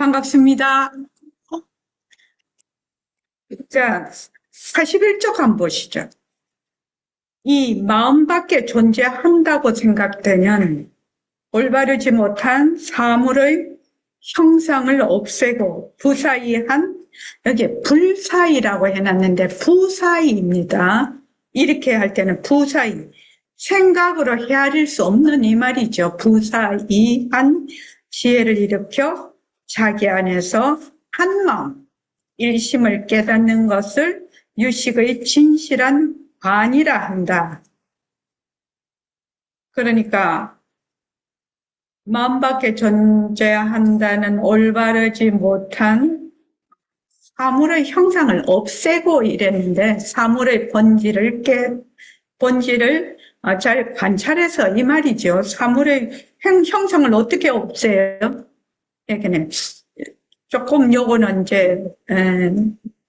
반갑습니다. 자, 41쪽 한번 보시죠. 이 마음 밖에 존재한다고 생각되면 올바르지 못한 사물의 형상을 없애고 부사이한, 여기 불사이라고 해놨는데 부사이입니다. 이렇게 할 때는 부사이, 생각으로 헤아릴 수 없는 이 말이죠. 부사이한 지혜를 일으켜 자기 안에서 한 마음, 일심을 깨닫는 것을 유식의 진실한 관이라 한다. 그러니까 마음 밖에 존재한다는 올바르지 못한 사물의 형상을 없애고 이랬는데, 사물의 본질을 잘 관찰해서 이 말이죠. 사물의 형상을 어떻게 없애요? 얘기는 조금 요거는 이제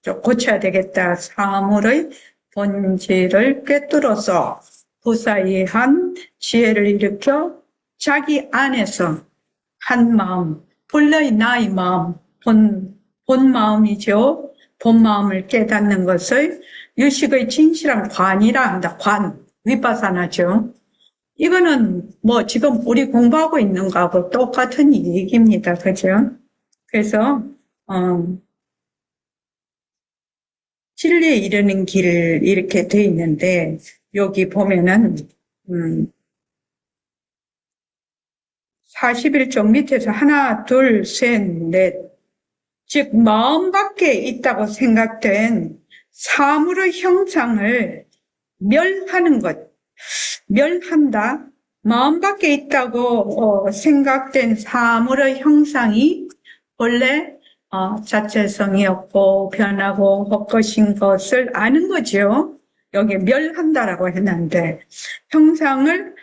좀 고쳐야 되겠다. 사물의 본질을 꿰뚫어서 부사이한 지혜를 일으켜 자기 안에서 한 마음, 본래의 나의 마음, 본 마음이죠. 본 마음을 깨닫는 것을 유식의 진실한 관이라 한다. 관, 위파사나죠. 이거는 뭐 지금 우리 공부하고 있는 거하고 똑같은 얘기입니다. 그죠? 그래서 진리에 이르는 길 이렇게 돼 있는데, 여기 보면은 41쪽 밑에서 하나, 둘, 셋, 넷, 즉 마음 밖에 있다고 생각된 사물의 형상을 멸하는 것, 멸한다. 마음 밖에 있다고 생각된 사물의 형상이 본래 자체성이 없고 변하고 헛것인 것을 아는 거죠. 여기 멸한다라고 했는데, 형상을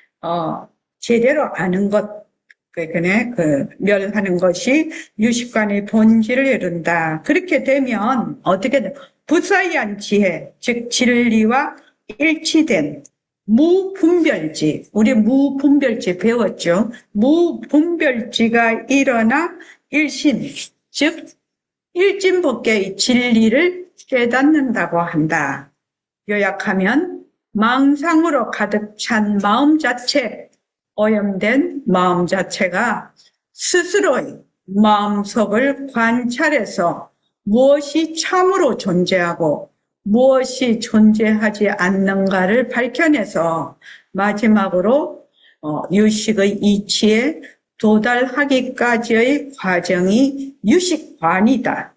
제대로 아는 것, 그 멸하는 것이 유식관의 본질을 이룬다. 그렇게 되면 어떻게 돼? 부사이한 지혜, 즉 진리와 일치된 무분별지, 우리 무분별지 배웠죠? 무분별지가 일어나 일심, 즉 일진법계의 진리를 깨닫는다고 한다. 요약하면 망상으로 가득 찬 마음 자체, 오염된 마음 자체가 스스로의 마음속을 관찰해서 무엇이 참으로 존재하고 무엇이 존재하지 않는가를 밝혀내서 마지막으로 유식의 이치에 도달하기까지의 과정이 유식관이다.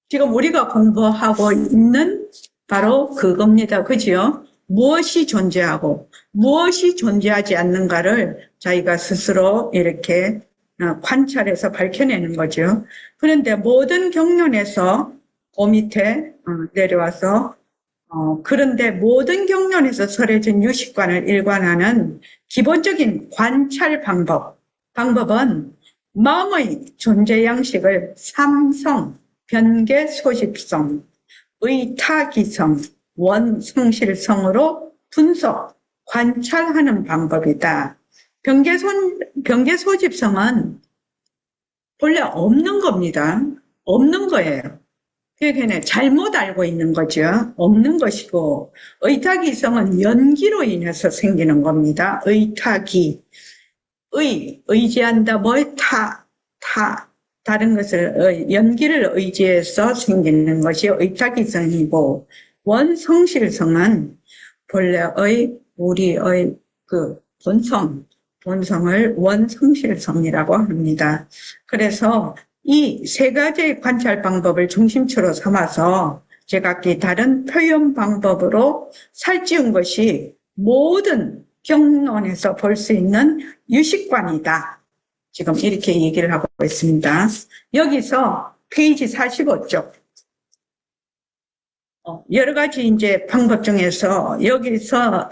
지금 우리가 공부하고 있는 바로 그겁니다. 그죠? 무엇이 존재하고 무엇이 존재하지 않는가를 자기가 스스로 이렇게 관찰해서 밝혀내는 거죠. 그런데 모든 경륜에서 그 밑에 내려와서 그런데 모든 경륜에서 설해진 유식관을 일관하는 기본적인 관찰 방법은 마음의 존재 양식을 삼성, 변계 소집성, 의타기성, 원성실성으로 분석, 관찰하는 방법이다. 변계 소집성은 본래 없는 겁니다. 없는 거예요. 그러니까 잘못 알고 있는 거죠. 없는 것이고, 의타기성은 연기로 인해서 생기는 겁니다. 의타기. 의지한다, 다른 것을, 연기를 의지해서 생기는 것이 의타기성이고, 원성실성은 본래의 우리의 그 본성을 원성실성이라고 합니다. 그래서 이 세 가지의 관찰 방법을 중심초로 삼아서 제각기 다른 표현 방법으로 살찌운 것이 모든 경론에서 볼 수 있는 유식관이다. 지금 이렇게 얘기를 하고 있습니다. 여기서 페이지 45쪽. 여러 가지 이제 방법 중에서 여기서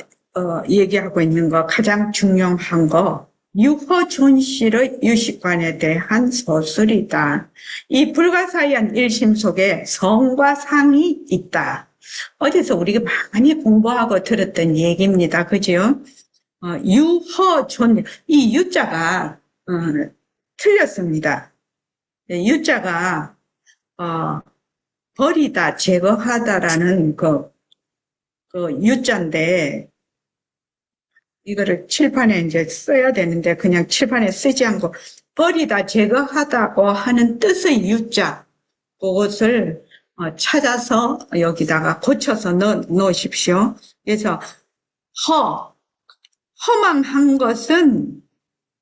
얘기하고 있는 거 가장 중요한 거, 유허존실의 유식관에 대한 서술이다. 이 불가사의한 일심 속에 성과 상이 있다. 어디서 우리가 많이 공부하고 들었던 얘기입니다. 그죠? 유허존, 이 유자가 틀렸습니다. 유자가 버리다, 제거하다라는 그 유자인데 이거를 칠판에 이제 써야 되는데 그냥 칠판에 쓰지 않고 버리다, 제거하다고 하는 뜻의 유자 그것을 찾아서 여기다가 고쳐서 넣으십시오. 그래서 허망한 것은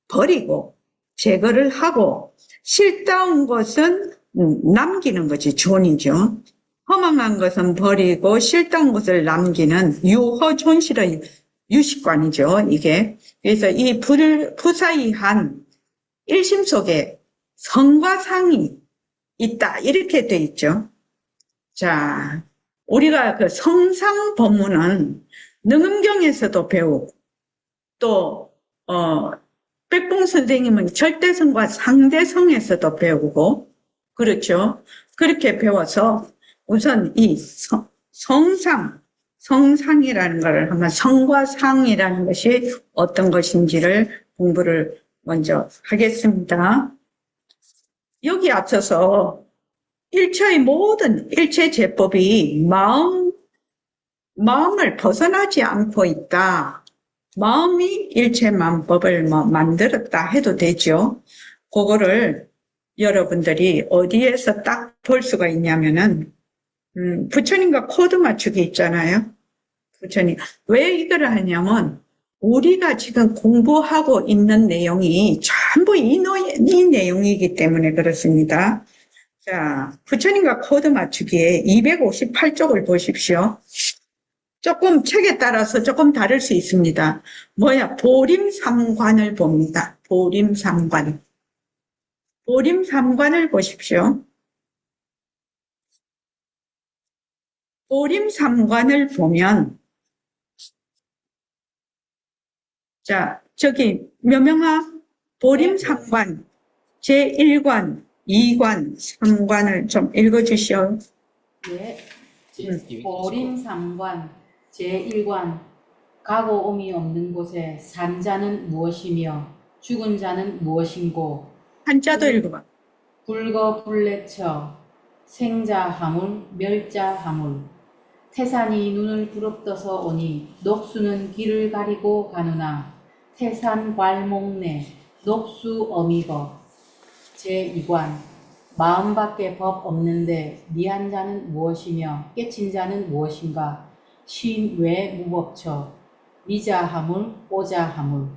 버리고 제거를 하고 싫다운 것은 남기는 것이 존이죠. 허망한 것은 버리고 싫다운 것을 남기는 유허존실의 유식관이죠. 이게 그래서 이 부사이한 일심 속에 성과 상이 있다 이렇게 돼 있죠. 자, 우리가 그 성상 법문은 능음경에서도 배우고 또 백봉 선생님은 절대성과 상대성에서도 배우고 그렇죠. 그렇게 배워서 우선 이 성상이라는 것을 한번 성과 상이라는 것이 어떤 것인지를 공부를 먼저 하겠습니다. 여기 앞서서 일체의 모든 일체 제법이 마음을 벗어나지 않고 있다. 마음이 일체만법을 만들었다 해도 되죠. 그거를 여러분들이 어디에서 딱 볼 수가 있냐면은 부처님과 코드 맞추기 있잖아요. 부처님 왜 이거를 하냐면 우리가 지금 공부하고 있는 내용이 전부 이 내용이기 때문에 그렇습니다. 자, 부처님과 코드 맞추기에 258쪽을 보십시오. 조금 책에 따라서 조금 다를 수 있습니다. 보림삼관을 봅니다. 보림삼관을 보십시오. 보림삼관을 보면 자, 저기 묘명아 보림삼관 제1관, 2관, 3관을 좀 읽어주시오. 네. 보림삼관 제1관 가고 옴이 없는 곳에 산 자는 무엇이며 죽은 자는 무엇인고 한자도 읽어봐. 불거불레처 생자하물 멸자하물 태산이 눈을 부릅떠서 오니 녹수는 길을 가리고 가누나 태산괄목내 녹수 어미거 제2관 마음밖에 법 없는데 미한 자는 무엇이며 깨친 자는 무엇인가 심외 무법처 미자하물 오자하물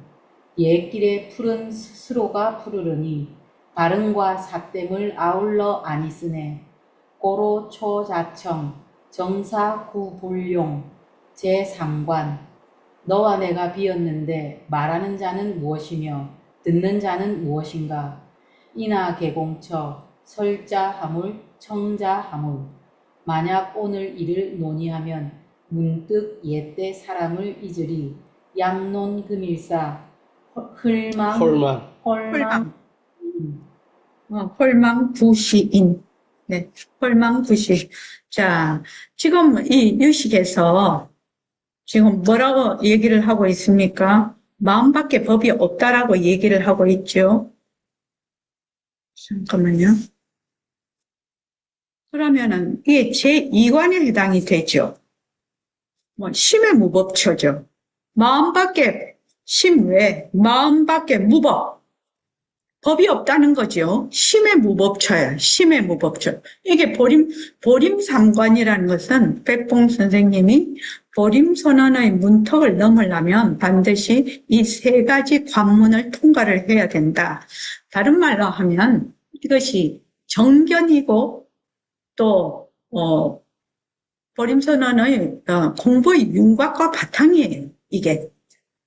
옛길에 푸른 스스로가 푸르르니 발음과 사땜을 아울러 아니쓰네 고로 초자청 정사구불용 제3관 너와 내가 비었는데 말하는 자는 무엇이며 듣는 자는 무엇인가 이나 개공처 설자하물 청자하물 만약 오늘 이를 논의하면 문득 옛때 사람을 잊으리 양론금일사 홀망부시인. 네, 홀망부시. 자, 지금 이 유식에서 지금 뭐라고 얘기를 하고 있습니까? 마음밖에 법이 없다라고 얘기를 하고 있죠. 잠깐만요. 그러면은 이게 제2관에 해당이 되죠. 심의 무법처죠. 마음밖에 심외, 마음밖에 무법. 법이 없다는 거죠. 심의 무법처야. 심의 무법처. 이게 보림삼관이라는 것은 백봉 선생님이 보림선언의 문턱을 넘으려면 반드시 이 세 가지 관문을 통과를 해야 된다. 다른 말로 하면 이것이 정견이고 또 보림선언의 공부의 윤곽과 바탕이에요.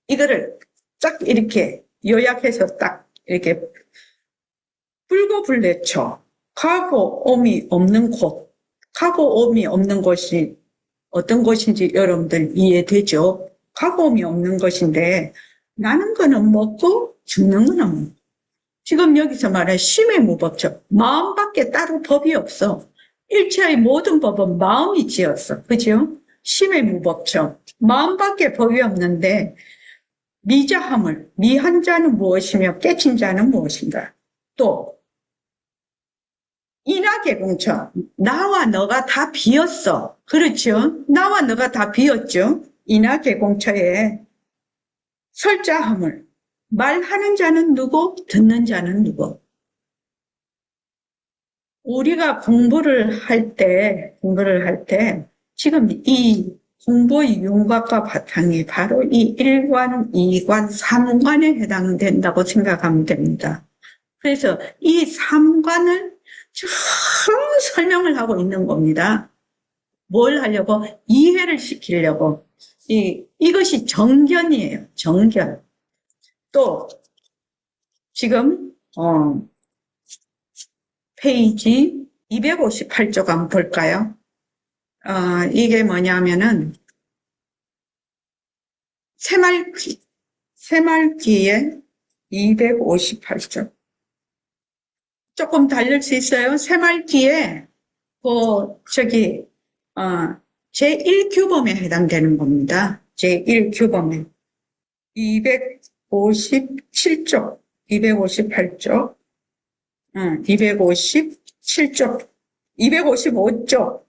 이거를 딱 이렇게 요약해서 딱 이렇게 불고불내초 가고 옴이 없는 곳, 가고 옴이 없는 곳이 어떤 곳인지 여러분들 이해되죠? 가고 옴이 없는 것인데 나는 거는 먹고 죽는 거는 먹고 지금 여기서 말하는 심의 무법적 마음밖에 따로 법이 없어. 일체의 모든 법은 마음이 지었어. 그죠? 심의 무법적 마음밖에 법이 없는데 미자함을 미한 자는 무엇이며 깨친 자는 무엇인가? 또 인하계공처. 나와 너가 다 비었어. 그렇죠? 나와 너가 다 비었죠? 인하계공처에 설자함을. 말하는 자는 누구? 듣는 자는 누구? 우리가 공부를 할 때, 지금 이 공부의 윤곽과 바탕이 바로 이 1관, 2관, 3관에 해당된다고 생각하면 됩니다. 그래서 이 3관을 쭉 설명을 하고 있는 겁니다. 뭘 하려고? 이해를 시키려고. 이것이 정견이에요. 정견. 또, 지금, 페이지 258쪽 한번 볼까요? 이게 뭐냐면은, 새말귀의 258쪽. 조금 달릴 수 있어요? 새말귀에, 저기, 제1규범에 해당되는 겁니다. 제1규범에. 257쪽, 258쪽, 257쪽, 255쪽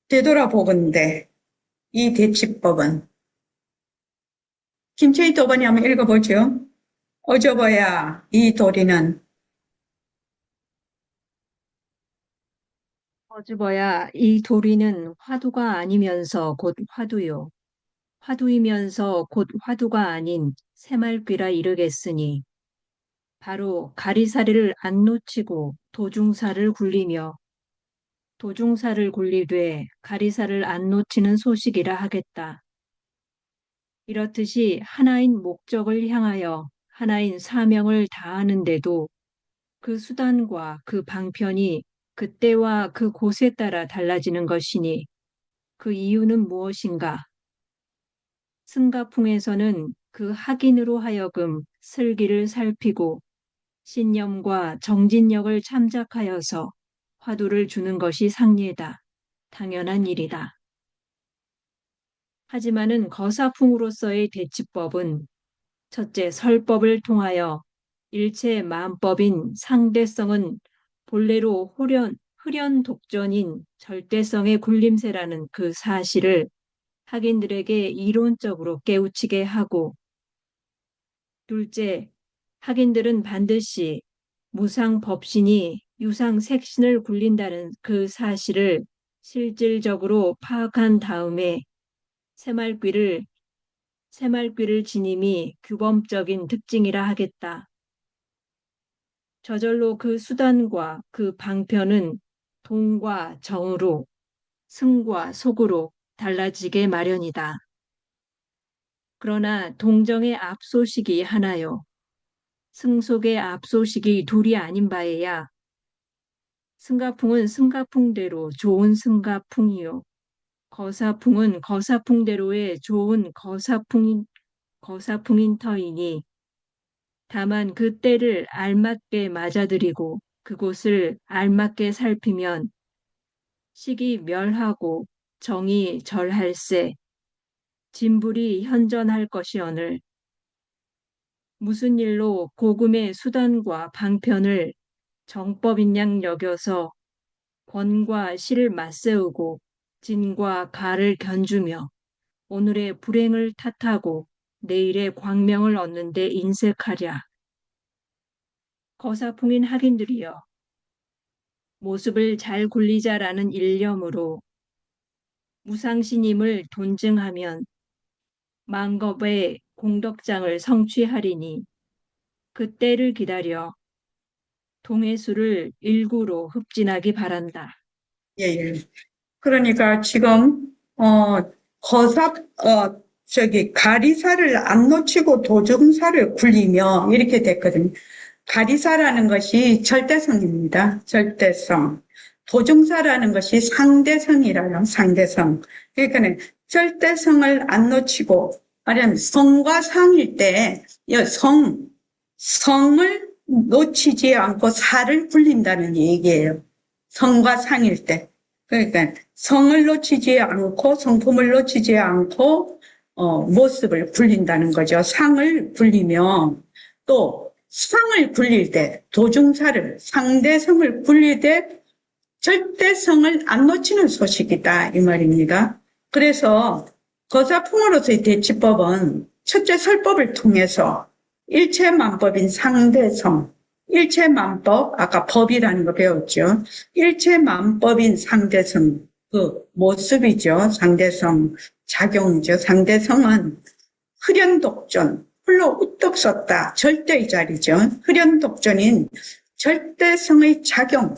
되돌아보건대 이 대치법은 김채희 도반이 한번 읽어보죠. 어저버야 이 도리는 어즈버야, 이 도리는 화두가 아니면서 곧 화두요. 화두이면서 곧 화두가 아닌 새말귀라 이르겠으니, 바로 가리사리를 안 놓치고 도중사를 굴리며, 도중사를 굴리되 가리사를 안 놓치는 소식이라 하겠다. 이렇듯이 하나인 목적을 향하여 하나인 사명을 다하는데도 그 수단과 그 방편이 그때와 그 곳에 따라 달라지는 것이니 그 이유는 무엇인가? 승가풍에서는 그 학인으로 하여금 슬기를 살피고 신념과 정진력을 참작하여서 화두를 주는 것이 상례다. 당연한 일이다. 하지만은 거사풍으로서의 대치법은 첫째 설법을 통하여 일체 만법인 상대성은 본래로 흐련 독전인 절대성의 굴림세라는 그 사실을 학인들에게 이론적으로 깨우치게 하고, 둘째, 학인들은 반드시 무상법신이 유상색신을 굴린다는 그 사실을 실질적으로 파악한 다음에 새말귀를 지님이 규범적인 특징이라 하겠다. 저절로 그 수단과 그 방편은 동과 정으로, 승과 속으로 달라지게 마련이다. 그러나 동정의 앞소식이 하나요. 승속의 앞소식이 둘이 아닌 바에야 승가풍은 승가풍대로 좋은 승가풍이요. 거사풍은 거사풍대로의 좋은 거사풍인 터이니 다만 그 때를 알맞게 맞아들이고 그곳을 알맞게 살피면 식이 멸하고 정이 절할세 진불이 현전할 것이오늘 무슨 일로 고금의 수단과 방편을 정법인 양 여겨서 권과 실을 맞세우고 진과 가를 견주며 오늘의 불행을 탓하고 내일의 광명을 얻는 데 인색하랴. 거사풍인 학인들이여 모습을 잘 굴리자라는 일념으로 무상신임을 돈증하면 만겁의 공덕장을 성취하리니 그때를 기다려 동해수를 일구로 흡진하기 바란다. 예, 예. 그러니까 지금 가리사를 안 놓치고 도중사를 굴리며 이렇게 됐거든요. 가리사라는 것이 절대성입니다. 절대성. 도중사라는 것이 상대성이라요. 상대성. 그러니까 절대성을 안 놓치고 말하자면 성과 상일 때 성을 놓치지 않고 사를 굴린다는 얘기예요. 성과 상일 때. 그러니까 성을 놓치지 않고 성품을 놓치지 않고 모습을 굴린다는 거죠. 상을 굴리며 또 상을 굴릴 때 도중사를 상대성을 굴릴 때 절대성을 안 놓치는 소식이다 이 말입니다. 그래서 거사풍으로서의 대치법은 첫째 설법을 통해서 일체만법인 상대성, 일체만법, 아까 법이라는 거 배웠죠. 일체만법인 상대성, 그 모습이죠. 상대성, 작용이죠. 상대성은 흐련독존, 홀로 우떡 섰다. 절대의 자리죠. 흐련독존인 절대성의 작용,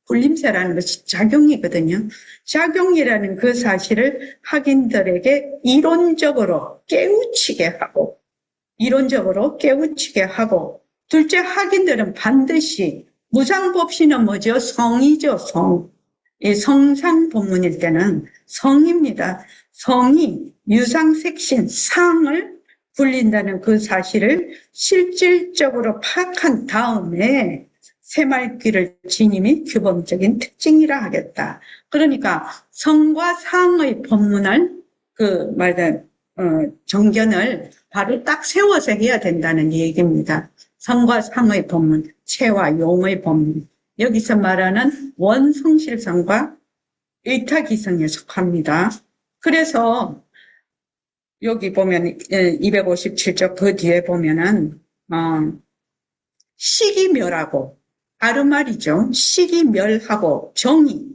불림세라는 것이 작용이거든요. 작용이라는 그 사실을 학인들에게 이론적으로 깨우치게 하고, 둘째 학인들은 반드시 무상법신은 뭐죠? 성이죠, 성. 이 성상법문일 때는 성입니다. 성이 유상색신, 상을 불린다는 그 사실을 실질적으로 파악한 다음에 새말귀를 지님이 규범적인 특징이라 하겠다. 그러니까 성과 상의 법문을 정견을 바로 딱 세워서 해야 된다는 얘기입니다. 성과 상의 법문, 체와 용의 법문. 여기서 말하는 원성실성과 의타기성에 속합니다. 그래서 여기 보면 257쪽 그 뒤에 보면은 시기멸하고 아르말이죠. 시기멸하고 정의,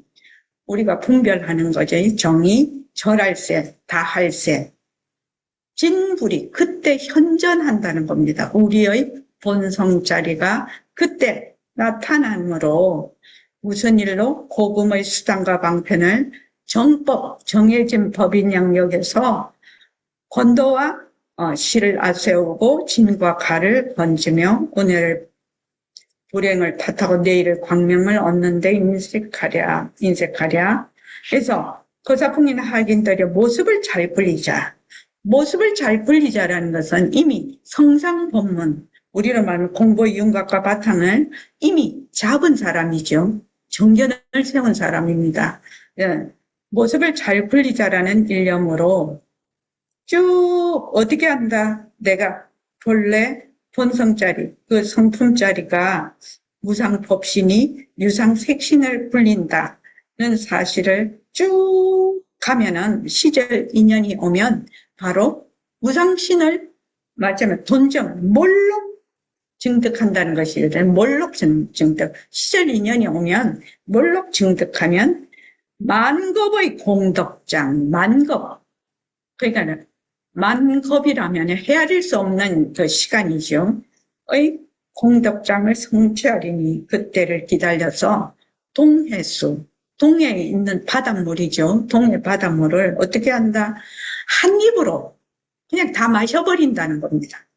우리가 분별하는 거죠. 정의, 절할세, 다할세, 진불이 그때 현전한다는 겁니다. 우리의 본성자리가 그때 나타남으로 무슨 일로 고금의 수단과 방편을 정법, 정해진 법인 양력에서 권도와 시를 앞세우고 진과 가를 던지며 오늘 불행을 탓하고 내일의 광명을 얻는데 인색하랴. 그래서 거사풍인 학인들의 모습을 잘 불리자라는 것은 이미 성상법문, 우리로 말하면 공부의 윤곽과 바탕을 이미 잡은 사람이죠. 정견을 세운 사람입니다. 예, 모습을 잘 불리자라는 일념으로 쭉 어떻게 한다? 내가 본래 본성자리, 그 성품자리가 무상법신이 유상색신을 불린다는 사실을 쭉 가면은 시절 인연이 오면 바로 무상신을 말하자면 돈정, 몰록 증득한다는 것이거든요. 몰록 증득. 시절 인연이 오면 몰록 증득하면 만겁의 공덕장, 만겁. 그러니까 만겁이라면 헤아릴 수 없는 그 시간이죠. 의 공덕장을 성취하리니 그때를 기다려서 동해수, 동해에 있는 바닷물이죠. 동해 바닷물을 어떻게 한다? 한 입으로 그냥 다 마셔버린다는 겁니다.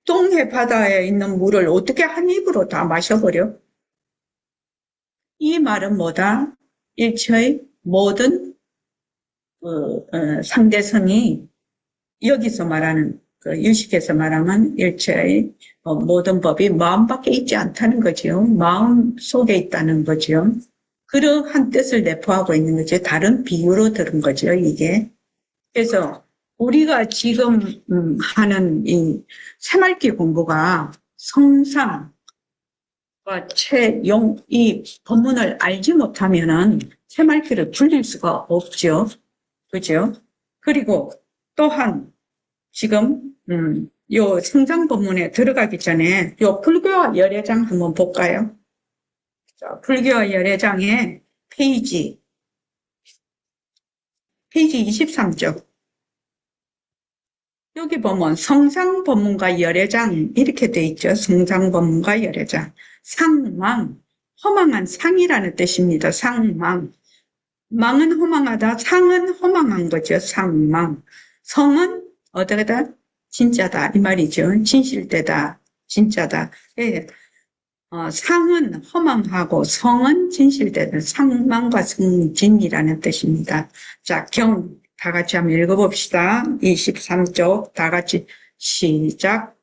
동해 바다에 있는 물을 어떻게 한 입으로 다 마셔버려? 이 말은 뭐다? 일체의 모든 상대성이 여기서 말하는 유식에서 말하면 일체의 모든 법이 마음 밖에 있지 않다는 거죠. 마음 속에 있다는 거죠. 그러한 뜻을 내포하고 있는 거죠. 다른 비유로 들은 거죠, 이게. 그래서 우리가 지금 하는 이 새말기 공부가 성상과 체용 이 법문을 알지 못하면은 새말기를 불릴 수가 없죠. 그죠? 그리고 또한 지금 요 성상 법문에 들어가기 전에 요 불교와 열애장 한번 볼까요? 자, 불교와 열애장의 페이지 23쪽. 여기 보면 성상법문과 열애장 이렇게 돼 있죠. 성상법문과 열애장. 상망, 허망한 상이라는 뜻입니다. 상망. 망은 허망하다, 상은 허망한 거죠. 상망. 성은 어디다? 진짜다 이 말이죠. 진실되다, 진짜다. 예. 상은 허망하고 성은 진실되다. 상망과 성진이라는 뜻입니다. 자, 경 다 같이 한번 읽어봅시다. 23쪽 다 같이 시작.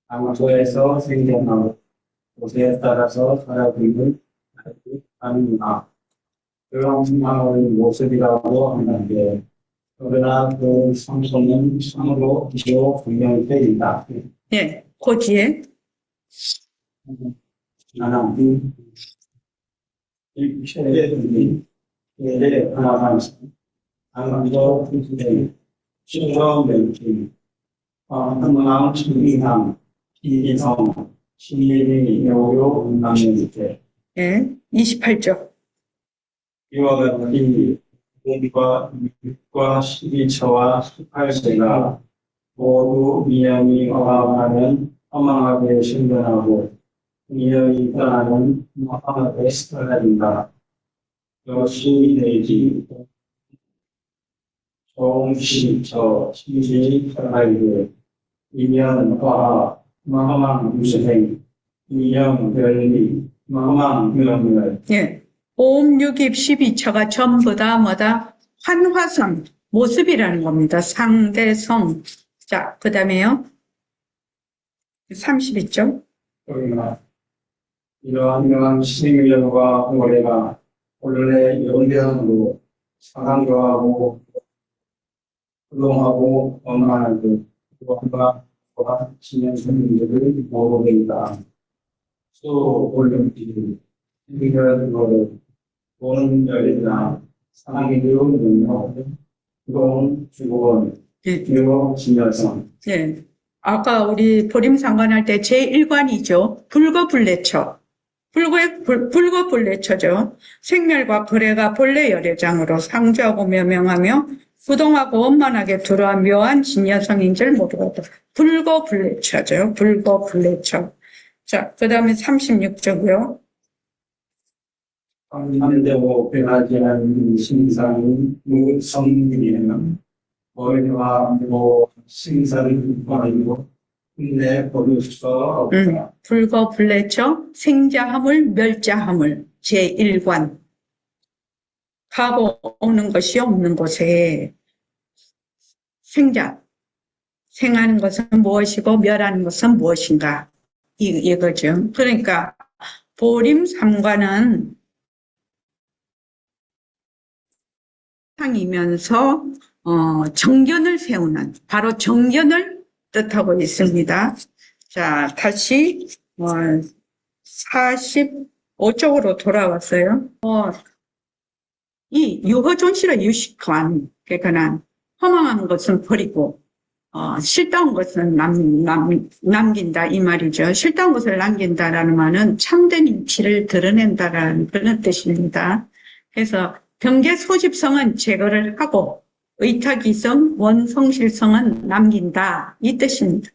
장소에서 생겨나고 곳에 따라서 살아가는 하느니라. 그런 상황을 모습이라고 하는데 그러나 그 성소는 성으로 기호 분명되리다. 예, 그 뒤에 하나님, 이 세대들이 예대 하나만 하나님도 그들의 신성 맹기, 한마음 신비함, 이성, 신일이 여요 운남의 예, 28절. 이와 같이 몸과 육과 12처와 18세가 모두 미연이 어마어마하는 허망하게 신변하고 미연이 떠나는 허망하게 스타일인다. 역시 내지 종시처 신시 살아이되 미연화 허망 유생 미연 별리 허망 명멸 예, 5, 6, 2, 12처가 전부 다 뭐다? 환화성, 모습이라는 겁니다. 상대성. 자, 그 다음에요. 32쪽. 그러나 이러한 신명과 노래가 본래 영변으로 상황하고 부동하고 원만하게 또한과 진행 선생님들을 모르겠다. 또 올림픽 이별으로 보는 열이나 상황이 되어오는 부동 주거원 예, 그리고 진열성 예. 아까 우리 보림상관할 때 제1관이죠. 불거불례처. 불거불례처죠. 생멸과 거래가 본래 열애장으로 상주하고 묘명하며 부동하고 원만하게 들어와 묘한 진여성인 줄 모르거든. 불거불례처죠. 불거불례처. 자, 그 다음에 36쪽이요. 한대고 변하지 않는 신상이 무성이면 머리와 신사를 말이고 근데 버릴 수가 없다. 불거불례처, 생자하물, 멸자하물, 제1관. 가고 오는 것이 없는 곳에 생자, 생하는 것은 무엇이고 멸하는 것은 무엇인가. 이거죠. 그러니까 보림삼관은 상이면서 정견을 세우는, 바로 정견을 뜻하고 있습니다. 자, 다시 45쪽으로 돌아왔어요. 이 유허존실의 유식관, 그러니까 허망한 것은 버리고 싫다운 것은 남긴다 이 말이죠. 싫다운 것을 남긴다라는 말은 참된 이치를 드러낸다라는 그런 뜻입니다. 그래서 병계 소집성은 제거를 하고 의탁이성, 원성실성은 남긴다 이 뜻입니다.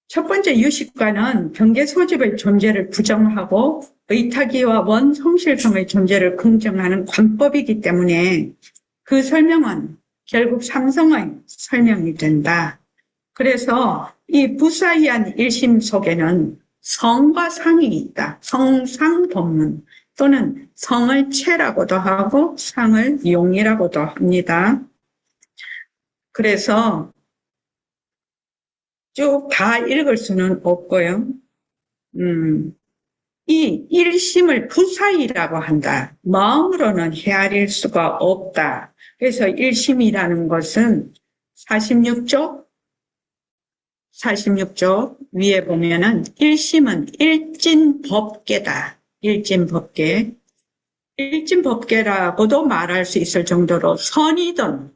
첫 번째 유식관은 병계 소집의 존재를 부정하고 의탁이와 원성실성의 존재를 긍정하는 관법이기 때문에 그 설명은 결국 삼성의 설명이 된다. 그래서 이 부사이한 일심 속에는 성과 상이 있다. 성상법문 또는 성을 체라고도 하고 상을 용이라고도 합니다. 그래서 쭉 다 읽을 수는 없고요. 이 일심을 부사이라고 한다. 마음으로는 헤아릴 수가 없다. 그래서 일심이라는 것은 46쪽 위에 보면은 일심은 일진법계다. 일진법계. 일진법계라고도 말할 수 있을 정도로 선이든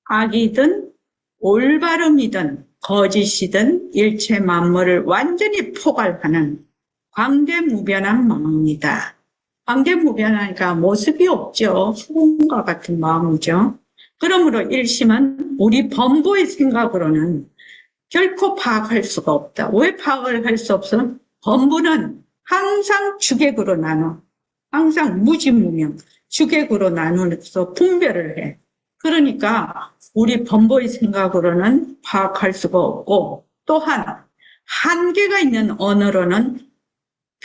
악이든 올바름이든 거짓이든 일체 만물을 완전히 포괄하는 광대무변한 마음이다. 광대무변하니까 모습이 없죠. 수군과 같은 마음이죠. 그러므로 일심은 우리 범보의 생각으로는 결코 파악할 수가 없다. 왜 파악을 할 수 없어? 범부는 항상 주객으로 나눠. 항상 무지무명, 주객으로 나누어서 분별을 해. 그러니까 우리 범보의 생각으로는 파악할 수가 없고 또한 한계가 있는 언어로는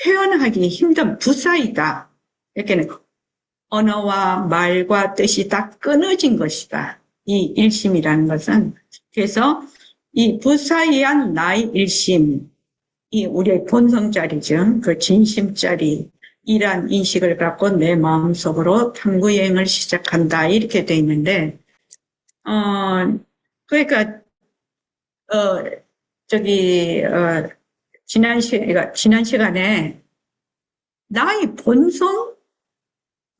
표현하기 힘든 부사이다. 이렇게 언어와 말과 뜻이 다 끊어진 것이다. 이 일심이라는 것은. 그래서 이 부사이한 나의 일심, 이 우리의 본성짜리죠. 그 진심짜리 이란 인식을 갖고 내 마음속으로 탐구여행을 시작한다. 이렇게 돼 있는데 그러니까, 어, 저기, 지난 시간에 나의 본성?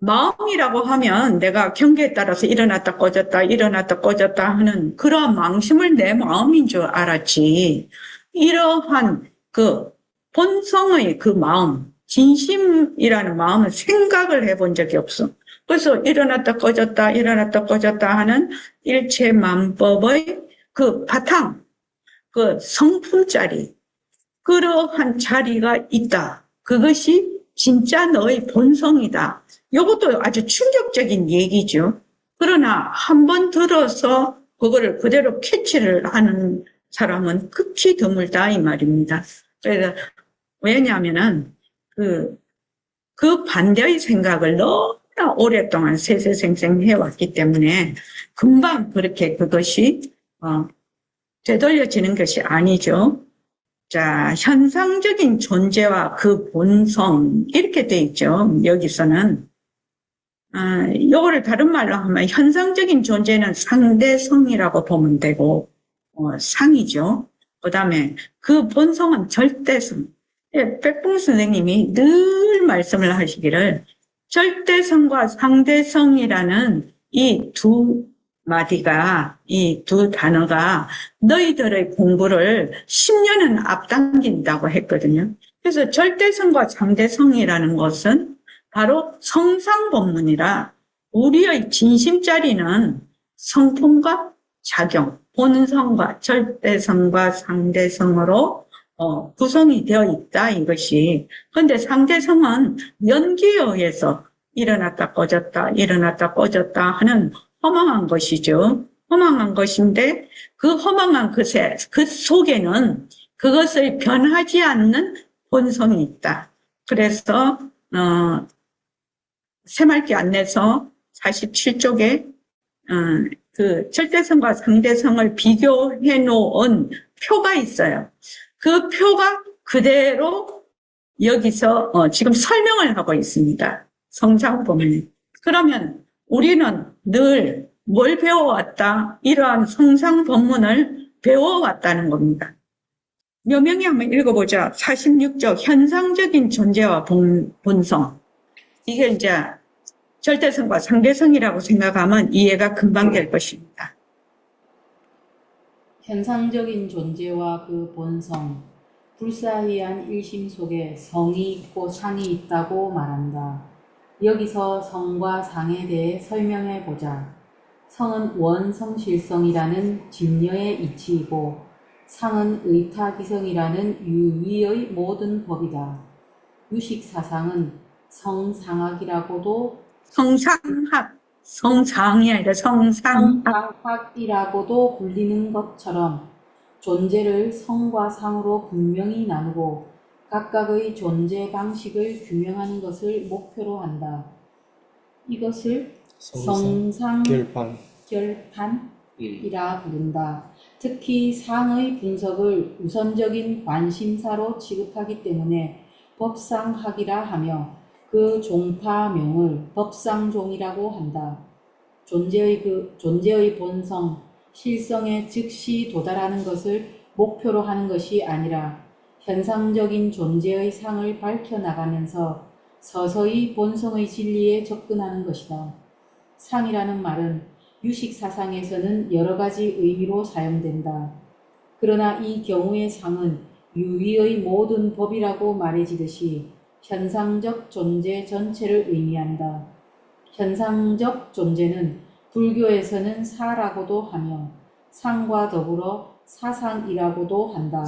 마음이라고 하면 내가 경계에 따라서 일어났다 꺼졌다, 일어났다 꺼졌다 하는 그러한 망심을 내 마음인 줄 알았지. 이러한 그 본성의 그 마음, 진심이라는 마음을 생각을 해본 적이 없어. 그래서 일어났다 꺼졌다, 일어났다 꺼졌다 하는 일체만법의 그 바탕, 그 성품자리, 그러한 자리가 있다. 그것이 진짜 너의 본성이다. 이것도 아주 충격적인 얘기죠. 그러나 한 번 들어서 그거를 그대로 캐치를 하는 사람은 극히 드물다 이 말입니다. 그래서 왜냐하면은 그 반대의 생각을 너무나 오랫동안 세세생생 해왔기 때문에 금방 그렇게 그것이 되돌려지는 것이 아니죠. 자, 현상적인 존재와 그 본성 이렇게 돼 있죠. 여기서는 요거를 다른 말로 하면 현상적인 존재는 상대성이라고 보면 되고 상이죠. 그다음에 그 본성은 절대성. 예, 백봉 선생님이 늘 말씀을 하시기를 절대성과 상대성이라는 이 두 마디가, 이 두 단어가 너희들의 공부를 10년은 앞당긴다고 했거든요. 그래서 절대성과 상대성이라는 것은 바로 성상법문이라 우리의 진심자리는 성품과 작용, 본성과 절대성과 상대성으로 구성이 되어 있다 이것이. 그런데 상대성은 연기에 의해서 일어났다 꺼졌다 일어났다 꺼졌다 하는 허망한 것이죠. 허망한 것인데 그 허망한 것에 그 속에는 그것을 변하지 않는 본성이 있다. 그래서 새말기 안내서 47쪽에 그 절대성과 상대성을 비교해 놓은 표가 있어요. 그 표가 그대로 여기서 지금 설명을 하고 있습니다. 성상법문. 그러면 우리는 늘 뭘 배워왔다? 이러한 성상법문을 배워왔다는 겁니다. 몇 명이 한번 읽어보자. 46쪽 현상적인 존재와 본성. 이게 이제 절대성과 상대성이라고 생각하면 이해가 금방 될 것입니다. 현상적인 존재와 그 본성, 불사의한 일심 속에 성이 있고 상이 있다고 말한다. 여기서 성과 상에 대해 설명해 보자. 성은 원성실성이라는 진여의 이치이고 상은 의타기성이라는 유위의 모든 법이다. 유식사상은 성상학이라고도 성상이 아니라 성상학. 성상학이라고도 불리는 것처럼 존재를 성과 상으로 분명히 나누고 각각의 존재 방식을 규명하는 것을 목표로 한다. 이것을 성상결판이라 부른다. 특히 상의 분석을 우선적인 관심사로 취급하기 때문에 법상학이라 하며 그 종파명을 법상종이라고 한다. 존재의 본성, 실성에 즉시 도달하는 것을 목표로 하는 것이 아니라 현상적인 존재의 상을 밝혀나가면서 서서히 본성의 진리에 접근하는 것이다. 상이라는 말은 유식사상에서는 여러 가지 의미로 사용된다. 그러나 이 경우의 상은 유위의 모든 법이라고 말해지듯이 현상적 존재 전체를 의미한다. 현상적 존재는 불교에서는 사라고도 하며 상과 더불어 사상이라고도 한다.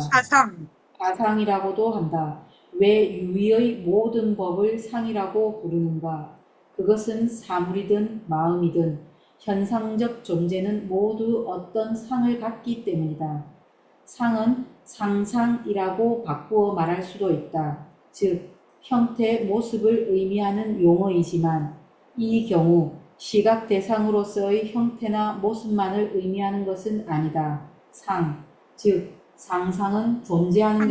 사상이라고도 한다. 왜 유위의 모든 법을 상이라고 부르는가? 그것은 사물이든 마음이든 현상적 존재는 모두 어떤 상을 갖기 때문이다. 상은 상상이라고 바꾸어 말할 수도 있다. 즉 형태, 모습을 의미하는 용어이지만 이 경우 시각 대상으로서의 형태나 모습만을 의미하는 것은 아니다. 즉 상상은 존재하는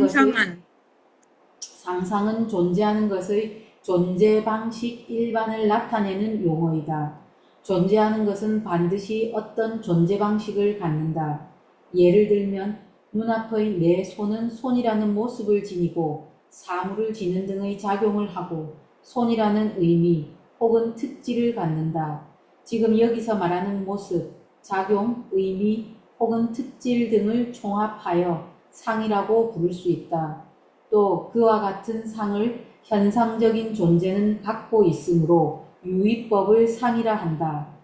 것의 존재 방식 일반을 나타내는 용어이다. 존재하는 것은 반드시 어떤 존재 방식을 갖는다. 예를 들면 눈앞의 내 손은 손이라는 모습을 지니고 사물을 지는 등의 작용을 하고 손이라는 의미 혹은 특질을 갖는다. 지금 여기서 말하는 모습, 작용, 의미 혹은 특질 등을 총합하여 상이라고 부를 수 있다. 또 그와 같은 상을 현상적인 존재는 갖고 있으므로 유의법을 상이라 한다.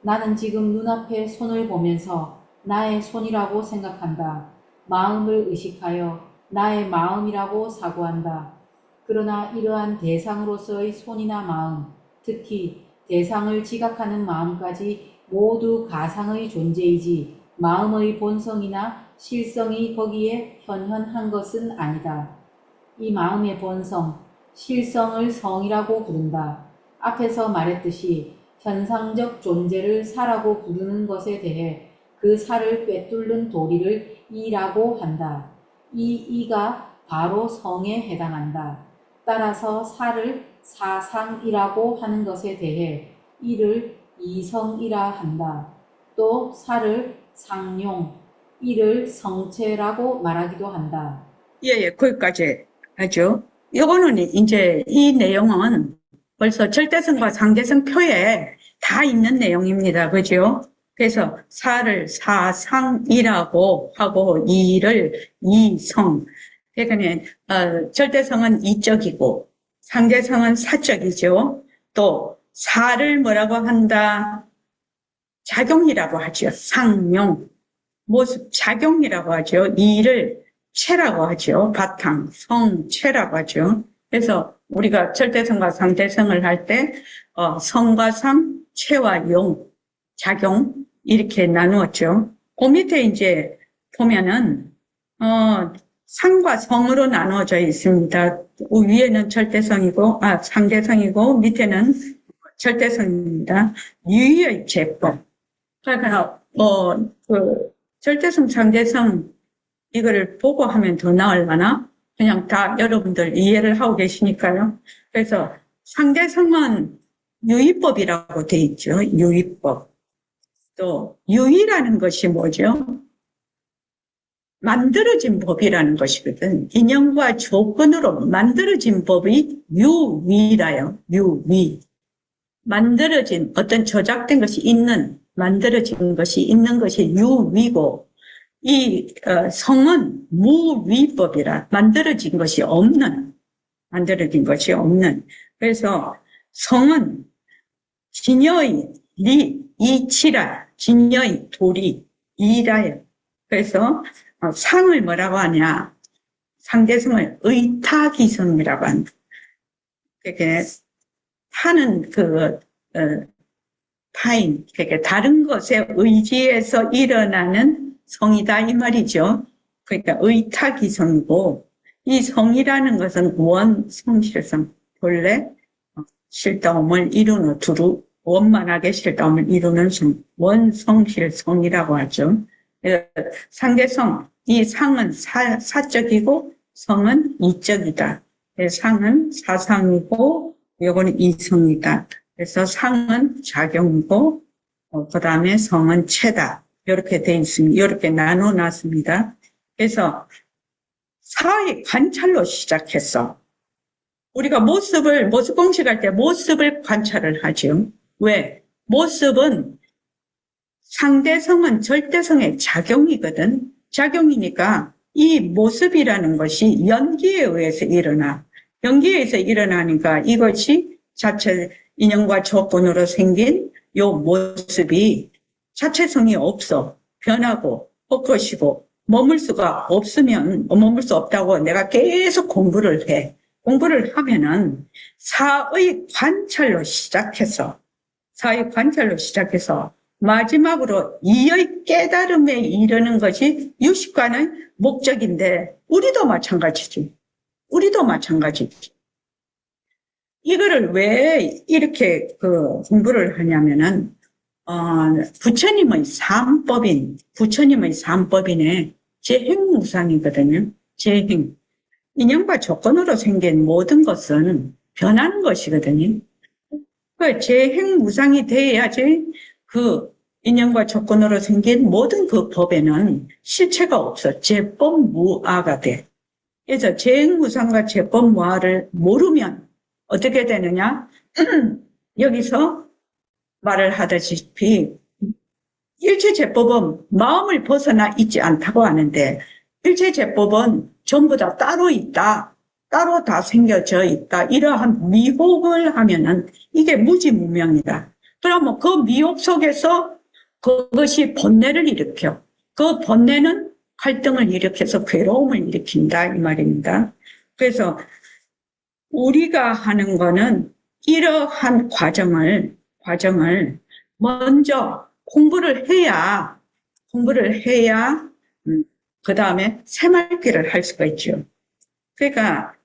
나는 지금 눈앞에 손을 보면서 나의 손이라고 생각한다. 마음을 의식하여 나의 마음이라고 사고한다. 그러나 이러한 대상으로서의 손이나 마음, 특히 대상을 지각하는 마음까지 모두 가상의 존재이지 마음의 본성이나 실성이 거기에 현현한 것은 아니다. 이 마음의 본성, 실성을 성이라고 부른다. 앞에서 말했듯이 현상적 존재를 사라고 부르는 것에 대해 그 사를 꿰뚫는 도리를 이라고 한다. 이 이가 바로 성에 해당한다. 따라서 사를 사상이라고 하는 것에 대해 이를 이성이라 한다. 또 사를 상용, 이를 성체라고 말하기도 한다. 예, 거기까지 하죠. 이거는 이제 이 내용은 벌써 절대성과 상대성 표에 다 있는 내용입니다. 그죠? 그래서 사를 사상이라고 하고 이를 이성. 그러니까 절대성은 이적이고 상대성은 사적이죠. 또 사를 뭐라고 한다? 작용이라고 하죠. 상용. 모습 작용이라고 하죠. 이를 체라고 하죠. 바탕, 성, 체라고 하죠. 그래서 우리가 절대성과 상대성을 할 때 성과 상, 체와 용, 작용 이렇게 나누었죠. 그 밑에 이제 보면은 상과 성으로 나누어져 있습니다. 위에는 절대성이고 상대성이고 밑에는 절대성입니다. 유의의 제법. 그러니까 절대성, 상대성 이거를 보고 하면 더 나을라나? 그냥 다 여러분들 이해를 하고 계시니까요. 그래서 상대성은 유의법이라고 돼 있죠. 유의법. 또 유의라는 것이 뭐죠? 만들어진 법이라는 것이거든. 인연과 조건으로 만들어진 법이 유의라요. 유의. 만들어진 어떤 조작된 것이 있는, 만들어진 것이 있는 것이 유의고, 이 성은 무위법이라 만들어진 것이 없는, 그래서 성은 진여의 리, 이치라, 진여의 도리, 이라요. 그래서 상을 뭐라고 하냐? 상대성을 의타기성이라고 한다. 그게 타는 타인, 그러니까 다른 것에 의지해서 일어나는 성이다 이 말이죠. 그러니까 의타기성이고 이 성이라는 것은 원성실성, 본래 실다움을 이루는 두루 원만하게 실다움을 이루는 성, 원성실성이라고 하죠. 상대성, 이 상은 사적이고 성은 이적이다. 상은 사상이고 요거는 이성이다. 그래서 상은 작용이고 그 다음에 성은 체다. 이렇게 돼 있습니다. 이렇게 나눠놨습니다. 그래서 사의 관찰로 시작했어. 우리가 모습 공식할 때 모습을 관찰을 하죠. 왜? 모습은 상대성은 절대성의 작용이거든. 작용이니까 이 모습이라는 것이 연기에 의해서 일어나. 연기에 의해서 일어나니까 이것이 자체 인연과 조건으로 생긴 요 모습이 자체성이 없어. 변하고 헛것이고 머물 수가 없으면 머물 수 없다고 내가 계속 공부를 해. 공부를 하면은 사의 관찰로 시작해서 마지막으로 이의 깨달음에 이르는 것이 유식과의 목적인데 우리도 마찬가지지. 이거를 왜 이렇게 공부를 하냐면은 부처님의 삼법인의 재행무상이거든요. 재행. 인연과 조건으로 생긴 모든 것은 변하는 것이거든요. 그 재행무상이 돼야지 그 인연과 조건으로 생긴 모든 그 법에는 실체가 없어. 재법무아가 돼. 그래서 재행무상과 재법무아를 모르면 어떻게 되느냐? 여기서 말을 하다시피 일체재법은 마음을 벗어나 있지 않다고 하는데 일체재법은 전부 다 따로 있다. 따로 다 생겨져 있다. 이러한 미혹을 하면은 이게 무지무명이다. 그러면 그 미혹 속에서 그것이 번뇌를 일으켜. 그 번뇌는 갈등을 일으켜서 괴로움을 일으킨다. 이 말입니다. 그래서 우리가 하는 거는 이러한 과정을 먼저 공부를 해야 그 다음에 새말귀를 할 수가 있죠. 그러니까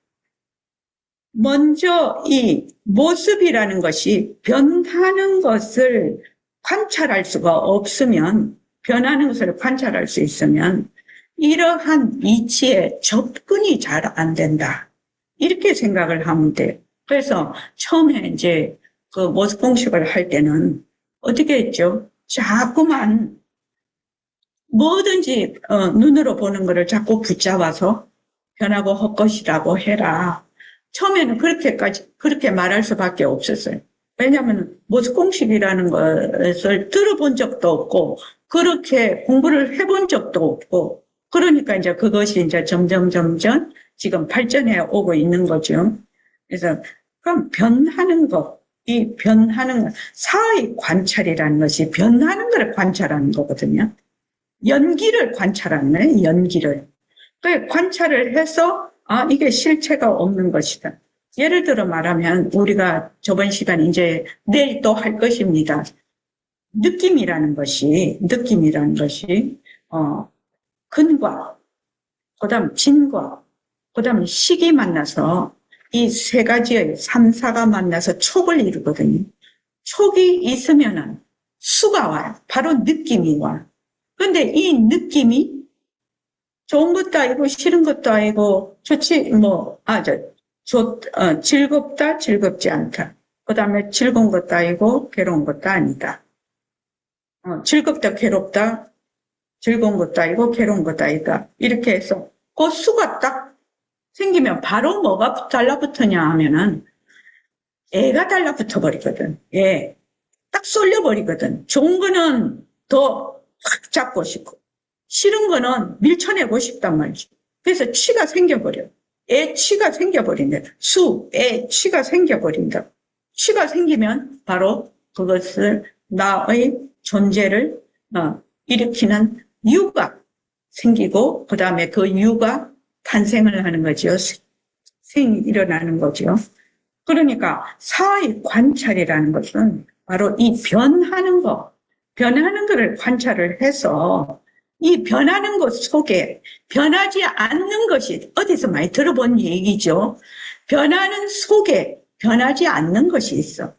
먼저 이 모습이라는 것이 변하는 것을 관찰할 수가 없으면, 변하는 것을 관찰할 수 있으면 이러한 이치에 접근이 잘 안 된다. 이렇게 생각을 하면 돼요. 그래서 처음에 이제 그 모습 공식을 할 때는 어떻게 했죠? 자꾸만 뭐든지 눈으로 보는 거를 자꾸 붙잡아서 변하고 헛것이라고 해라. 처음에는 그렇게 말할 수밖에 없었어요. 왜냐하면 모습 공식이라는 것을 들어본 적도 없고 그렇게 공부를 해본 적도 없고 그러니까 이제 그것이 이제 점점 지금 발전해 오고 있는 거죠. 그래서 그럼 변하는 것, 이 변하는 것, 사의 관찰이라는 것이 변하는 것을 관찰하는 거거든요. 연기를 관찰하는 거예요. 연기를. 그 관찰을 해서 이게 실체가 없는 것이다. 예를 들어 말하면 우리가 저번 시간 이제 내일 또 할 것입니다. 느낌이라는 것이 근과 그다음 진과 그다음 식이 만나서 이 세 가지의 삼사가 만나서 촉을 이루거든요. 촉이 있으면은 수가 와요. 바로 느낌이 와. 근데 이 느낌이 좋은 것도 아니고 싫은 것도 아니고 즐겁다, 즐겁지 않다. 그 다음에 즐거운 것도 아니고 괴로운 것도 아니다. 즐겁다, 괴롭다, 즐거운 것도 아니고 괴로운 것도 아니다. 이렇게 해서 그 수가 딱 생기면 바로 뭐가 달라붙으냐 하면은 애가 달라붙어 버리거든. 애. 딱 쏠려버리거든. 좋은 거는 더 확 잡고 싶고 싫은 거는 밀쳐내고 싶단 말이지. 그래서 치가 생겨버려. 애 치가 생겨버린다. 애 치가 생겨버린다. 치가 생기면 바로 그것을 나의 존재를 일으키는 유가 생기고 그 다음에 그 유가 탄생을 하는 거죠. 일어나는 거죠. 그러니까 사의 관찰이라는 것은 바로 이 변하는 거를 관찰을 해서 이 변하는 것 속에 변하지 않는 것이 어디서 많이 들어본 얘기죠. 변하는 속에 변하지 않는 것이 있어.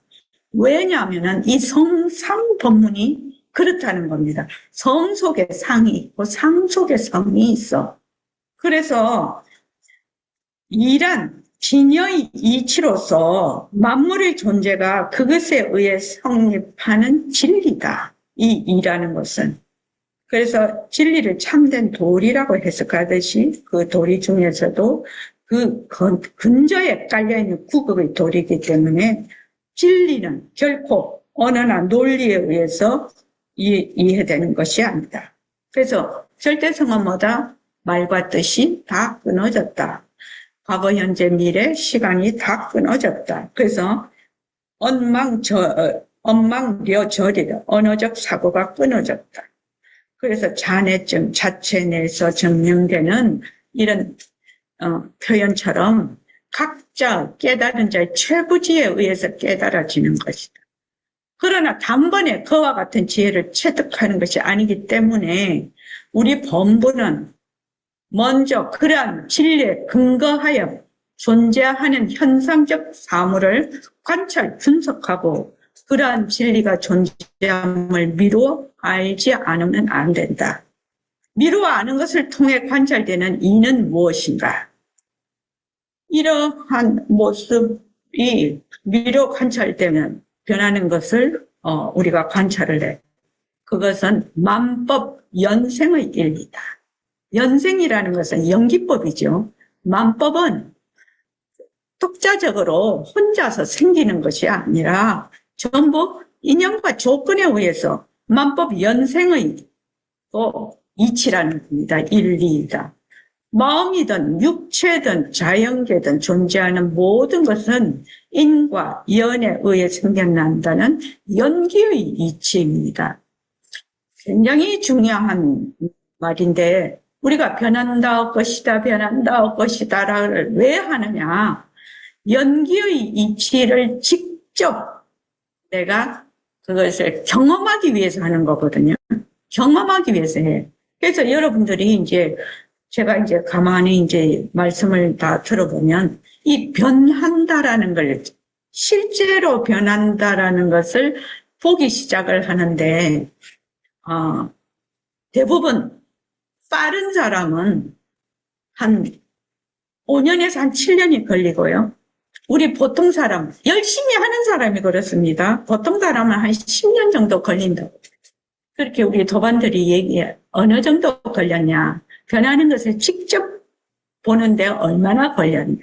왜냐하면 이 성상 법문이 그렇다는 겁니다. 성 속에 상이 있고 상 속에 성이 있어. 그래서 진여의 이치로서 만물의 존재가 그것에 의해 성립하는 진리다. 이 이라는 것은. 그래서 진리를 참된 도리라고 해석하듯이 그 도리 중에서도 그 근저에 깔려있는 구극의 도리이기 때문에 진리는 결코 언어나 논리에 의해서 이해되는 것이 아니다. 그래서 절대성은 뭐다? 말과 뜻이 다 끊어졌다. 과거, 현재, 미래, 시간이 다 끊어졌다. 그래서 엉망려절이다. 언어적 사고가 끊어졌다. 그래서 잔해증 자체 내에서 증명되는 이런 표현처럼 각자 깨달은 자의 최부지에 의해서 깨달아지는 것이다. 그러나 단번에 그와 같은 지혜를 체득하는 것이 아니기 때문에 우리 본부는 먼저 그러한 진리에 근거하여 존재하는 현상적 사물을 관찰, 분석하고 그러한 진리가 존재함을 미루어 알지 않으면 안 된다. 미루어 아는 것을 통해 관찰되는 이는 무엇인가? 이러한 모습이 미루어 관찰되면 변하는 것을 우리가 관찰을 해. 그것은 만법 연생의 일이다. 연생이라는 것은 연기법이죠. 만법은 독자적으로 혼자서 생기는 것이 아니라 전부 인연과 조건에 의해서 만법 연생의 이치라는 겁니다. 일리이다. 마음이든 육체든 자연계든 존재하는 모든 것은 인과 연에 의해 생겨난다는 연기의 이치입니다. 굉장히 중요한 말인데 우리가 변한다 것이다 변한다 것이다를 왜 하느냐. 연기의 이치를 직접 내가 그것을 경험하기 위해서 하는 거거든요. 경험하기 위해서 해. 그래서 여러분들이 제가 가만히 말씀을 다 들어보면 이 변한다라는 걸 실제로 변한다라는 것을 보기 시작을 하는데 대부분 빠른 사람은 한 5년에서 한 7년이 걸리고요. 우리 보통 사람, 열심히 하는 사람이 그렇습니다. 보통 사람은 한 10년 정도 걸린다고. 그렇게 우리 도반들이 얘기해. 어느 정도 걸렸냐. 변하는 것을 직접 보는데 얼마나 걸렸냐.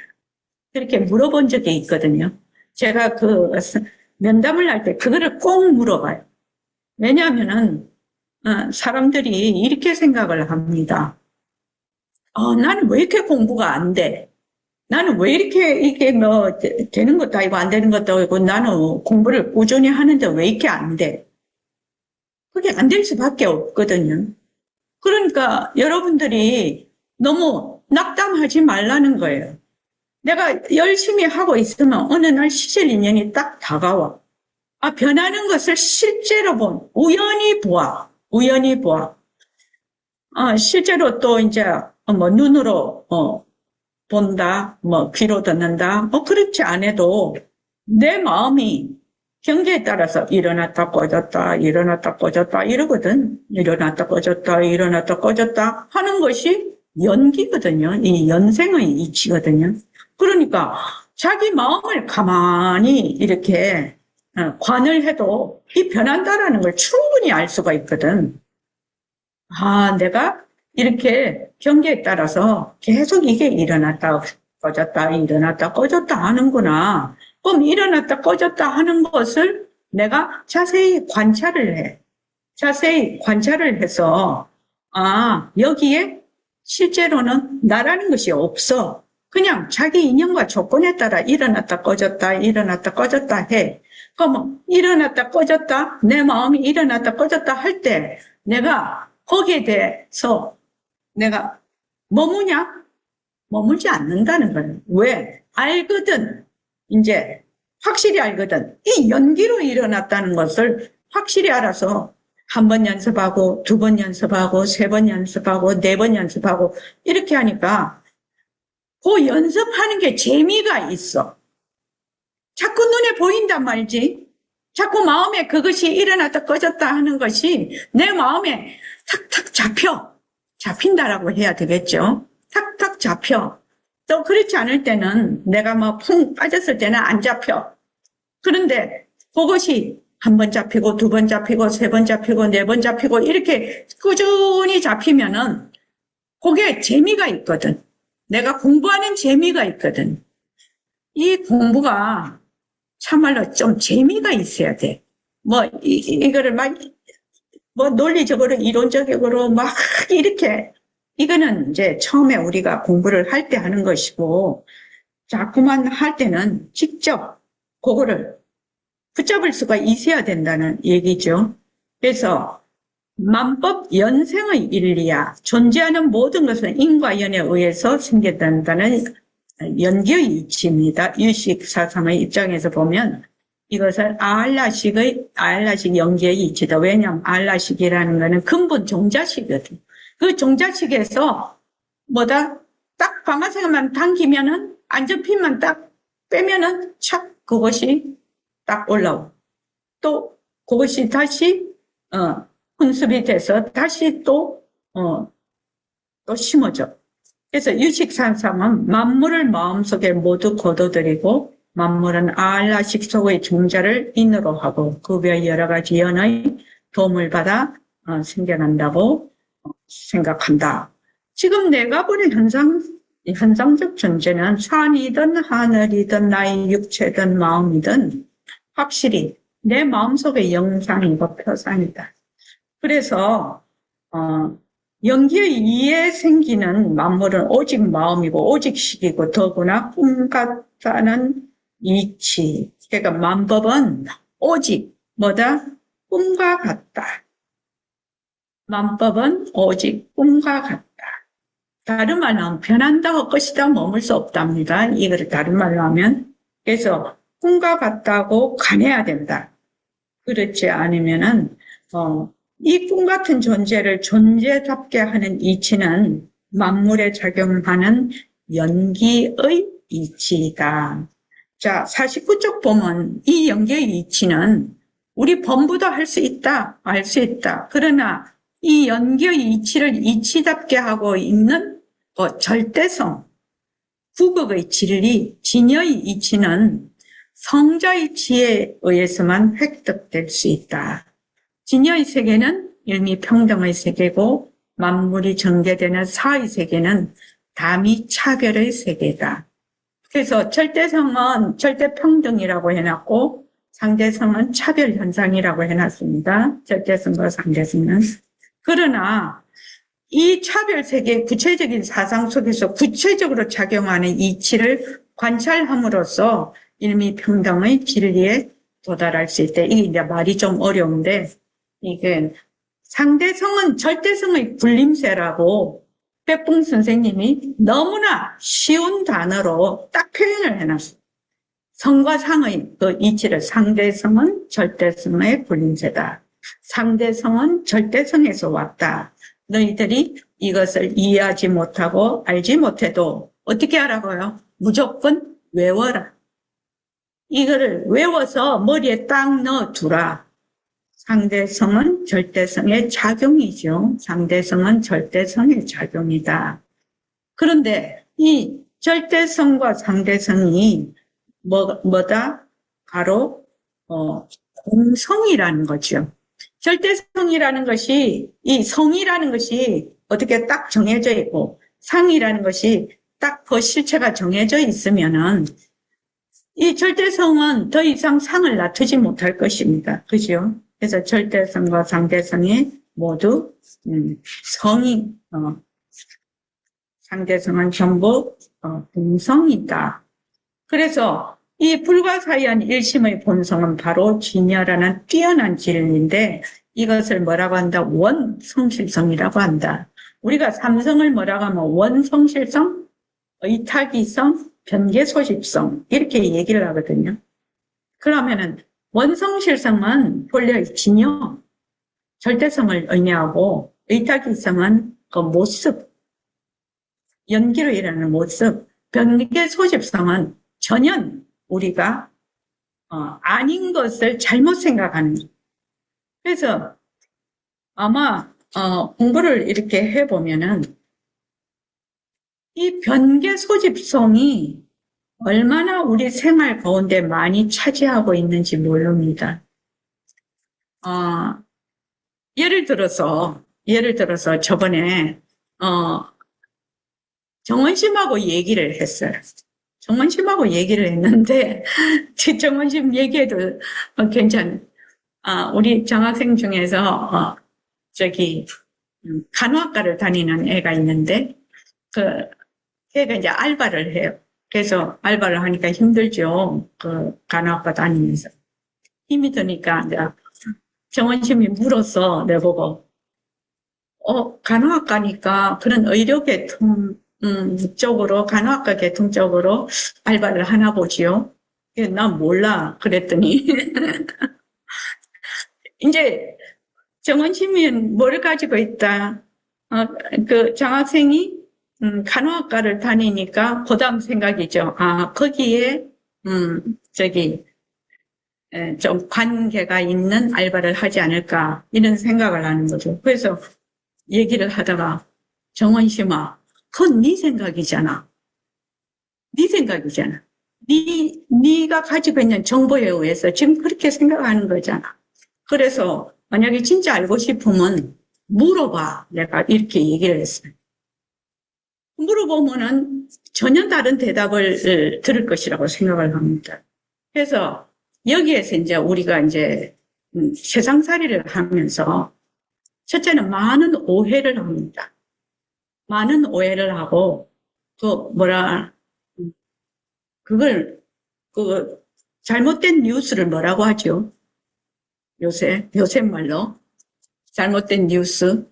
그렇게 물어본 적이 있거든요. 제가 면담을 할 때 그거를 꼭 물어봐요. 왜냐하면은, 사람들이 이렇게 생각을 합니다. 나는 왜 이렇게 공부가 안 돼? 나는 왜 이게 되는 것도 아니고 안 되는 것도 아니고 나는 공부를 꾸준히 하는데 왜 이렇게 안 돼? 그게 안 될 수밖에 없거든요. 그러니까 여러분들이 너무 낙담하지 말라는 거예요. 내가 열심히 하고 있으면 어느 날 시절 인연이 딱 다가와. 변하는 것을 실제로 우연히 보아. 실제로 또 눈으로 본다, 귀로 듣는다, 그렇지 않아도 내 마음이 경계에 따라서 일어났다 꺼졌다 이러거든. 일어났다 꺼졌다 하는 것이 연기거든요. 이 연생의 이치거든요. 그러니까 자기 마음을 가만히 이렇게 관을 해도 이 변한다라는 걸 충분히 알 수가 있거든. 내가 이렇게 경계에 따라서 계속 이게 일어났다 꺼졌다 하는구나. 그럼 일어났다 꺼졌다 하는 것을 내가 자세히 관찰을 해. 자세히 관찰을 해서 여기에 실제로는 나라는 것이 없어. 그냥 자기 인연과 조건에 따라 일어났다 꺼졌다 해. 그러면 일어났다 꺼졌다, 내 마음이 일어났다 꺼졌다 할 때 내가 거기에 대해서 내가 머물지 않는다는 거예요. 왜? 알거든. 확실히 알거든. 이 연기로 일어났다는 것을 확실히 알아서 한 번 연습하고, 두 번 연습하고, 세 번 연습하고, 네 번 연습하고, 이렇게 하니까 그 연습하는 게 재미가 있어. 자꾸 눈에 보인단 말이지. 자꾸 마음에 그것이 일어났다 꺼졌다 하는 것이 내 마음에 탁탁 잡힌다라고 해야 되겠죠. 탁탁 잡혀. 또 그렇지 않을 때는 내가 풍 빠졌을 때는 안 잡혀. 그런데 그것이 한 번 잡히고 두 번 잡히고 세 번 잡히고 네 번 잡히고 이렇게 꾸준히 잡히면은 그게 재미가 있거든. 내가 공부하는 재미가 있거든. 이 공부가 참말로 좀 재미가 있어야 돼. 이거를 논리적으로, 이론적으로 이렇게. 이거는 처음에 우리가 공부를 할 때 하는 것이고, 자꾸만 할 때는 직접 그거를 붙잡을 수가 있어야 된다는 얘기죠. 그래서, 만법 연생의 일리야. 존재하는 모든 것은 인과 연에 의해서 생겨난다는 연기의 이치입니다. 유식 사상의 입장에서 보면 이것을 아알라식 연기의 이치다. 왜냐하면 아알라식이라는 것은 근본 종자식이거든. 그 종자식에서 딱 방아쇠만 당기면은 안전핀만 딱 빼면은 착 그것이 딱 올라오고 또 그것이 다시 혼습이 돼서 다시 또 심어져. 그래서 유식사상은 만물을 마음속에 모두 거둬들이고 만물은 아알라식 속의 종자를 인으로 하고 그 외 여러 가지 연의 도움을 받아 생겨난다고 생각한다. 지금 내가 보는 현상적 존재는 산이든 하늘이든 나의 육체든 마음이든 확실히 내 마음속의 영상이고 표상이다. 그래서 영기의 이에 생기는 만물은 오직 마음이고 오직 식이고 더구나 꿈 같다는 이치. 그러니까 만법은 오직 뭐다? 꿈과 같다. 만법은 오직 꿈과 같다. 다른 말로 하면 변한다 할 것이다 머물 수 없답니다. 이거를 다른 말로 하면. 그래서 꿈과 같다고 가내야 된다. 그렇지 않으면은 이 꿈 같은 존재를 존재답게 하는 이치는 만물에 작용하는 연기의 이치이다. 자, 49쪽 보면 이 연기의 이치는 우리 범부도 할 수 있다, 알 수 있다. 그러나 이 연기의 이치를 이치답게 하고 있는 절대성, 구극의 진리, 진여의 이치는 성자의 지혜에 의해서만 획득될 수 있다. 진여의 세계는 일미평등의 세계고 만물이 전개되는 사의 세계는 다미 차별의 세계다. 그래서 절대성은 절대평등이라고 해놨고 상대성은 차별현상이라고 해놨습니다. 절대성과 상대성은. 그러나 이 차별세계의 구체적인 사상 속에서 구체적으로 작용하는 이치를 관찰함으로써 일미평등의 진리에 도달할 수 있다. 이게 이제 말이 좀 어려운데 이게 상대성은 절대성의 불림세라고 백봉 선생님이 너무나 쉬운 단어로 딱 표현을 해놨어요. 성과 상의 그 이치를 상대성은 절대성의 불림세다. 상대성은 절대성에서 왔다. 너희들이 이것을 이해하지 못하고 알지 못해도 어떻게 하라고요? 무조건 외워라. 이거를 외워서 머리에 딱 넣어두라. 상대성은 절대성의 작용이죠. 상대성은 절대성의 작용이다. 그런데 이 절대성과 상대성이 뭐다? 바로 공성이라는 거죠. 절대성이라는 것이 이 성이라는 것이 어떻게 딱 정해져 있고 상이라는 것이 딱 그 실체가 정해져 있으면은 이 절대성은 더 이상 상을 낮추지 못할 것입니다. 그죠? 그래서 절대성과 상대성이 모두 성이 상대성은 전부 공성이다. 그래서 이 불가사의한 일심의 본성은 바로 진여라는 뛰어난 진리인데 이것을 뭐라고 한다? 원성실성이라고 한다. 우리가 삼성을 뭐라고 하면 원성실성, 의탁이성, 변개소집성 이렇게 얘기를 하거든요. 그러면은 원성실성은 본래 진여, 절대성을 의미하고 의탁이성은 그 모습, 연기로 일하는 모습, 변개소집성은 전혀 우리가 아닌 것을 잘못 생각하는 것. 그래서 아마 공부를 이렇게 해보면은 이 변개 소집성이 얼마나 우리 생활 가운데 많이 차지하고 있는지 모릅니다. 예를 들어서 저번에 정원심하고 얘기를 했어요. 정원심하고 얘기를 했는데 정원심 얘기해도 괜찮아요. 우리 장학생 중에서 간호학과를 다니는 애가 있는데 걔가 이제 알바를 해요. 그래서 알바를 하니까 힘들죠. 간호학과 다니면서. 힘이 드니까 이제 정원심이 물었어, 내보고. 간호학과니까 그런 의료계통 쪽으로, 간호학과 계통 쪽으로 알바를 하나 보지요. 난 몰라. 그랬더니. 이제 정원심이 뭘 가지고 있다. 그 장학생이 간호학과를 다니니까 그다음 생각이죠. 거기에 좀 관계가 있는 알바를 하지 않을까 이런 생각을 하는 거죠. 그래서 얘기를 하다가 정원심아, 그건 네 생각이잖아. 네 생각이잖아. 네가 가지고 있는 정보에 의해서 지금 그렇게 생각하는 거잖아. 그래서 만약에 진짜 알고 싶으면 물어봐. 내가 이렇게 얘기를 했어요. 물어보면은 전혀 다른 대답을 들을 것이라고 생각을 합니다. 그래서 여기에서 이제 우리가 이제 세상살이를 하면서 첫째는 많은 오해를 합니다. 많은 오해를 하고 그걸 잘못된 뉴스를 뭐라고 하죠? 요새 말로 잘못된 뉴스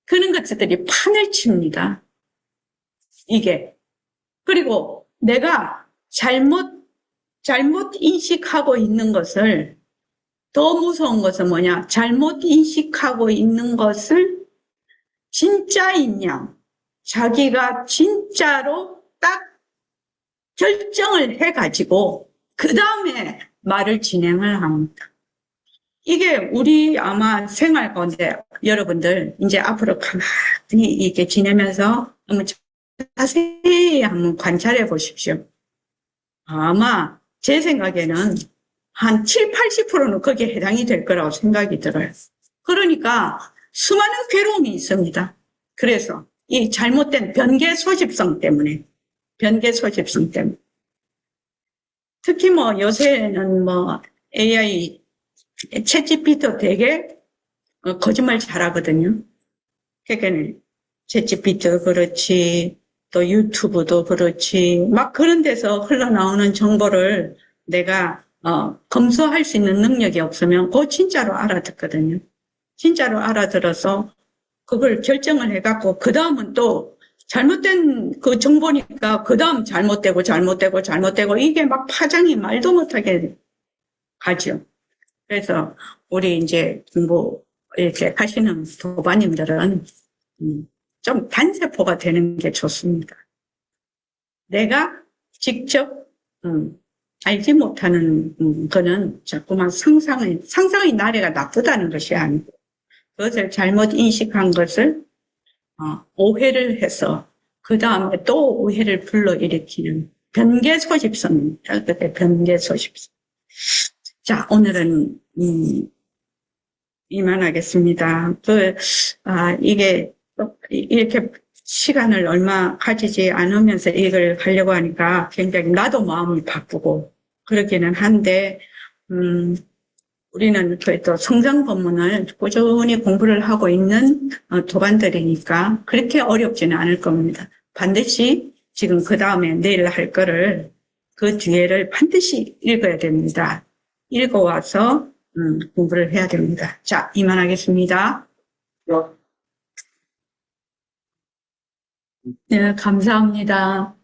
그런 것들이 판을 칩니다. 이게 그리고 내가 잘못 인식하고 있는 것을 더 무서운 것은 뭐냐? 잘못 인식하고 있는 것을 진짜인 양 자기가 진짜로 딱 결정을 해가지고 그 다음에 말을 진행을 합니다. 이게 우리 아마 생활 가운데 여러분들 이제 앞으로 가만히 이렇게 지내면서 한번 자세히 한번 관찰해 보십시오. 아마 제 생각에는 한 7, 80%는 거기에 해당이 될 거라고 생각이 들어요. 그러니까 수많은 괴로움이 있습니다. 그래서 이 잘못된 변개 소집성 때문에 특히 뭐 요새는 뭐 AI 챗GPT도 되게 거짓말 잘하거든요. 그러니까 챗GPT도 그렇지 또 유튜브도 그렇지 막 그런 데서 흘러나오는 정보를 내가 검수할 수 있는 능력이 없으면 그거 진짜로 알아듣거든요. 진짜로 알아들어서 그걸 결정을 해갖고 그 다음은 또 잘못된 그 정보니까 그 다음 잘못되고 이게 막 파장이 말도 못하게 가죠. 그래서 우리 이제 공부 이렇게 하시는 도반님들은 좀 단세포가 되는 게 좋습니다. 내가 직접 알지 못하는 거는 자꾸만 상상의 나래가 나쁘다는 것이 아니고 그것을 잘못 인식한 것을 오해를 해서 그 다음에 또 오해를 불러일으키는 변개 소집성입니다. 그때 변개 소집성. 자, 오늘은 이만하겠습니다. 이게 이렇게 시간을 얼마 가지지 않으면서 이걸 하려고 하니까 굉장히 나도 마음이 바쁘고 그러기는 한데 우리는 또 성경 본문을 꾸준히 공부를 하고 있는 도반들이니까 그렇게 어렵지는 않을 겁니다. 반드시 지금 그 다음에 내일 할 거를 그 뒤에를 반드시 읽어야 됩니다. 읽어와서 공부를 해야 됩니다. 자, 이만하겠습니다. 네, 감사합니다.